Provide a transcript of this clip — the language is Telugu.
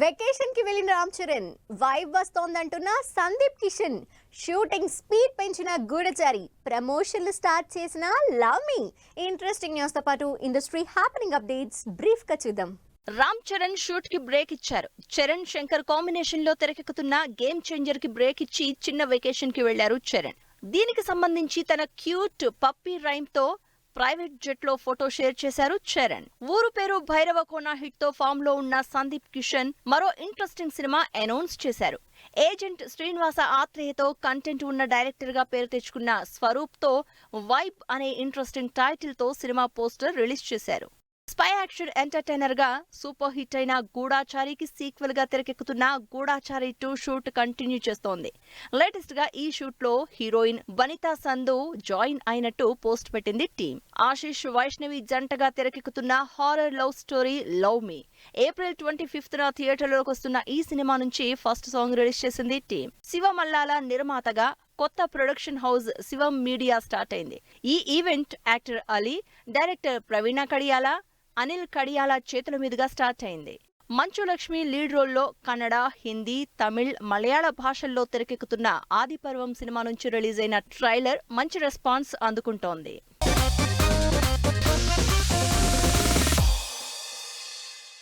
వెకేషన్ కి వెళ్ళిన రామ్ చరణ్ వైబ్ వస్తోందంటున్న సందీప్ కిషన్ షూటింగ్ స్పీడ్ పెంచిన గూఢచారి ప్రమోషన్లు స్టార్ట్ చేసిన లవ్ మీ ఇంట్రెస్టింగ్ న్యూస్ తో పాటు ఇండస్ట్రీ హ్యాపెనింగ్ అప్డేట్స్ బ్రీఫ్ గా చూద్దాం. రామ్ చరణ్ షూట్ కి బ్రేక్ ఇచ్చారు. చరణ్ శంకర్ కాంబినేషన్ లో తెరకెక్కుతున్న గేమ్ చేంజర్ కి బ్రేక్ ఇచ్చి చిన్న వెకేషన్ కి వెళ్లారు చరణ్. దీనికి సంబంధించి తన క్యూట్ పప్పీ రైమ్ తో ప్రైవేట్ జెట్ లో ఫోటో షేర్ చేశారు చరణ్. ఊరు పేరు భైరవకోన హిట్ తో ఫామ్ లో ఉన్న సందీప్ కిషన్ మరో ఇంట్రెస్టింగ్ సినిమా అనౌన్స్ చేశారు. ఏజెంట్ శ్రీనివాస ఆత్రేయతో కంటెంట్ ఉన్న డైరెక్టర్ గా పేరు తెచ్చుకున్న స్వరూప్ తో వైబ్ అనే ఇంట్రెస్టింగ్ టైటిల్ తో సినిమా పోస్టర్ రిలీజ్ చేశారు. స్పై యాక్షన్ ఎంటర్టైనర్ గా సూపర్ హిట్ అయిన గూఢాచారికి సీక్వెల్ గా తెరకెక్కుతున్న గూఢాచారి 2 షూట్ కంటిన్యూ చేస్తోంది. లేటెస్ట్ గా ఈ షూట్ లో హీరోయిన్ వనితా సంధు జాయిన్ అయినట్టు పోస్ట్ పెట్టింది టీం. ఆశిష్ వైష్ణవి జంటగా తెరకెక్కుతున్న horror love story love me April 25న థియేటర్లోకి వస్తున్న ఈ సినిమా నుంచి ఫస్ట్ సాంగ్ రిలీజ్ చేసింది టీం. శివ మల్లాల నిర్మాతగా కొత్త ప్రొడక్షన్ హౌస్ శివం మీడియా స్టార్ట్ అయింది. ఈ ఈవెంట్ యాక్టర్ అలీ, డైరెక్టర్ ప్రవీణ కడియాల, అనిల్ కడియాల చేతుల మీదుగా స్టార్ట్ అయింది. మంచు లక్ష్మి లీడ్ రోల్లో కన్నడ, హిందీ, తమిళ్, మలయాళ భాషల్లో తెరకెక్కుతున్న ఆదిపర్వం సినిమా నుంచి రిలీజ్ అయిన ట్రైలర్ మంచి రెస్పాన్స్ అందుకుంటోంది.